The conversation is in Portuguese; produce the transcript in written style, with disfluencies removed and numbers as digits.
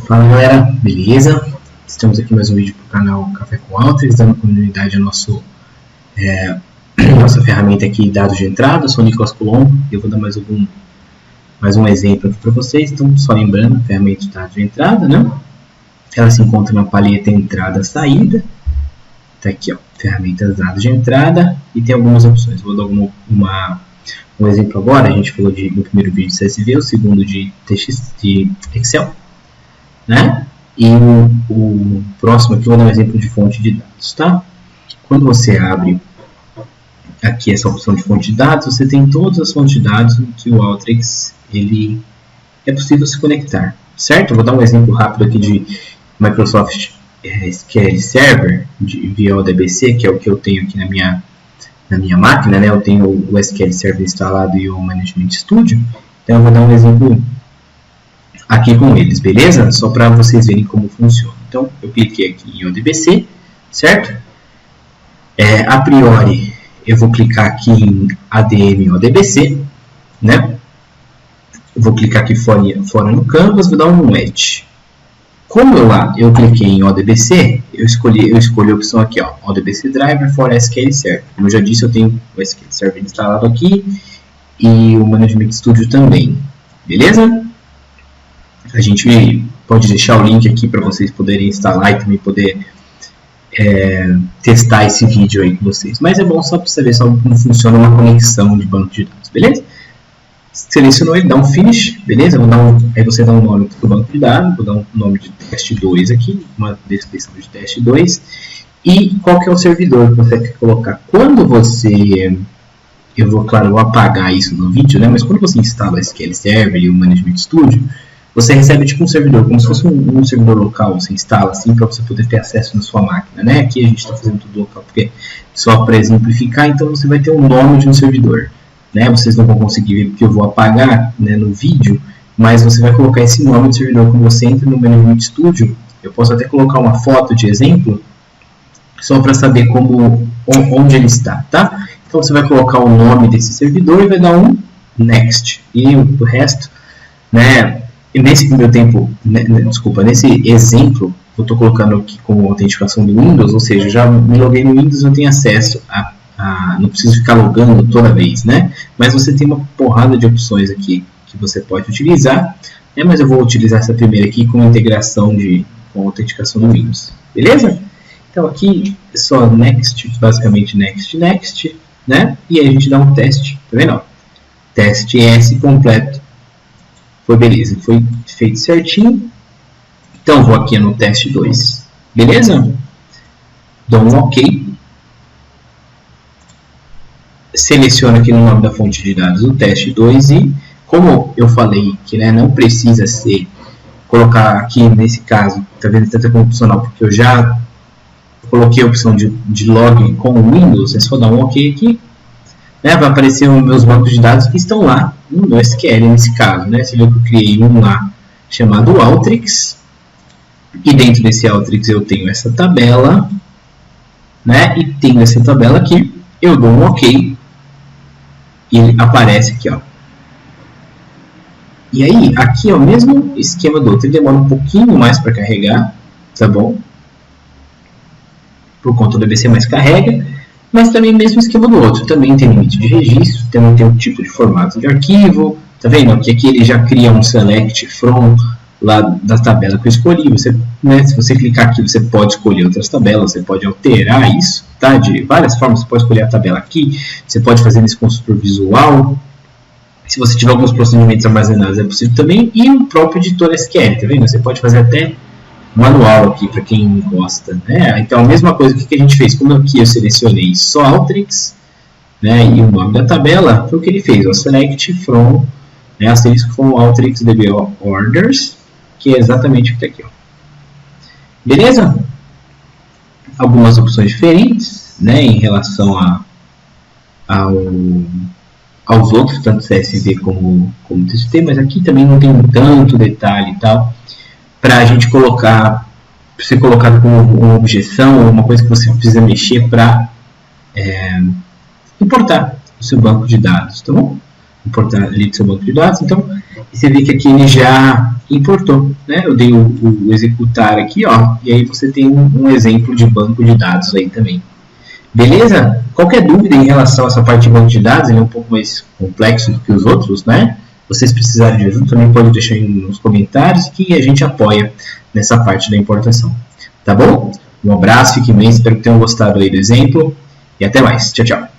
Fala galera, beleza? Estamos aqui mais um vídeo para o canal Café com Alteryx, dando continuidade a nossa ferramenta aqui, dados de entrada. Eu sou o Nicolas Colombo e eu vou dar mais um exemplo aqui para vocês. Então, só lembrando, ferramenta de dados de entrada, né? Ela se encontra na paleta entrada-saída. Está aqui, ó, ferramentas dados de entrada e tem algumas opções. Vou dar um exemplo agora. A gente falou no primeiro vídeo de CSV, o segundo de Excel, né? E o próximo aqui eu vou dar um exemplo de fonte de dados, tá? Quando você abre aqui essa opção de fonte de dados, você tem todas as fontes de dados que o Alteryx é possível se conectar, certo? Eu vou dar um exemplo rápido aqui de Microsoft SQL Server via ODBC, que é o que eu tenho aqui na minha máquina, né? Eu tenho o SQL Server instalado e o Management Studio, então eu vou dar um exemplo aqui com eles, beleza? Só para vocês verem como funciona. Então, eu cliquei aqui em ODBC, certo? A priori, eu vou clicar aqui em ADM ODBC, né? Eu vou clicar aqui fora no Canvas, vou dar um Edit. Como eu cliquei em ODBC, eu escolhi a opção aqui, ó, ODBC Driver for SQL Server. Como eu já disse, eu tenho o SQL Server instalado aqui e o Management Studio também, beleza? A gente pode deixar o link aqui para vocês poderem instalar e também poder testar esse vídeo aí com vocês. Mas é bom só para saber como funciona uma conexão de banco de dados, beleza? Selecionou ele, dá um Finish, beleza? Aí você dá um nome para o banco de dados, vou dar um nome de teste 2 aqui, uma descrição de teste 2. E qual que é o servidor que você quer colocar? Quando você... Eu vou apagar isso no vídeo, né? Mas quando você instala o SQL Server e o Management Studio, você recebe tipo um servidor, como se fosse um servidor local, você instala assim para você poder ter acesso na sua máquina, né? Aqui a gente está fazendo tudo local, porque só para exemplificar, então você vai ter o nome de um servidor, né? Vocês não vão conseguir ver porque eu vou apagar, né, no vídeo, mas você vai colocar esse nome de servidor quando você entra no Management Studio. Eu posso até colocar uma foto de exemplo, só para saber onde ele está, tá? Então você vai colocar o nome desse servidor e vai dar um Next, e o resto, né? Nesse exemplo, eu estou colocando aqui com autenticação do Windows, ou seja, já me loguei no Windows, eu tenho acesso não preciso ficar logando toda vez, né? Mas você tem uma porrada de opções aqui que você pode utilizar, né? Mas eu vou utilizar essa primeira aqui com integração com autenticação do Windows, beleza? Então aqui é só Next, basicamente Next, né? E aí a gente dá um teste, tá vendo? Teste S completo. Foi beleza, foi feito certinho. Então vou aqui no teste 2, beleza? Dou um OK. Seleciono aqui no nome da fonte de dados o teste 2 e, como eu falei que, né, não precisa colocar aqui nesse caso, tá vendo, tanto como opcional, porque eu já coloquei a opção de login com o Windows, é só dar um OK aqui. Né, vai aparecer os meus bancos de dados que estão lá no SQL nesse caso, né? Você viu que eu criei um lá chamado Alteryx, e dentro desse Alteryx eu tenho essa tabela, né? E tendo essa tabela aqui, eu dou um OK e ele aparece aqui, ó. E aí, aqui é o mesmo esquema do outro, ele demora um pouquinho mais para carregar, tá bom? Por conta do ABC, mas carrega. Mas também mesmo esquema do outro, também tem limite de registro, também tem um tipo de formato de arquivo, tá vendo? Que aqui ele já cria um select from lá da tabela que eu escolhi. Né, se você clicar aqui, você pode escolher outras tabelas, você pode alterar isso, tá? De várias formas, você pode escolher a tabela aqui, você pode fazer nesse construtor visual. Se você tiver alguns procedimentos armazenados, é possível também, e o próprio editor SQL, tá vendo? Você pode fazer até manual aqui para quem gosta, né? Então a mesma coisa que a gente fez, como aqui eu selecionei só Alteryx, né, e o nome da tabela, foi o que ele fez, o select from, né, asterisco from Alteryx DB orders, que é exatamente o que está aqui, ó. Beleza? Algumas opções diferentes, né, em relação aos outros, tanto CSV como TXT, mas aqui também não tem tanto detalhe e tal, para a gente ser colocado como uma objeção ou uma coisa que você precisa mexer para importar o seu banco de dados, tá bom? Importar ali do seu banco de dados. Então, você vê que aqui ele já importou, né? Eu dei o executar aqui, ó, e aí você tem um exemplo de banco de dados aí também. Beleza? Qualquer dúvida em relação a essa parte de banco de dados, ele é um pouco mais complexo do que os outros, né? Vocês precisarem de ajuda, também pode deixar aí nos comentários que a gente apoia nessa parte da importação. Tá bom? Um abraço, fiquem bem, espero que tenham gostado aí do exemplo e até mais. Tchau, tchau.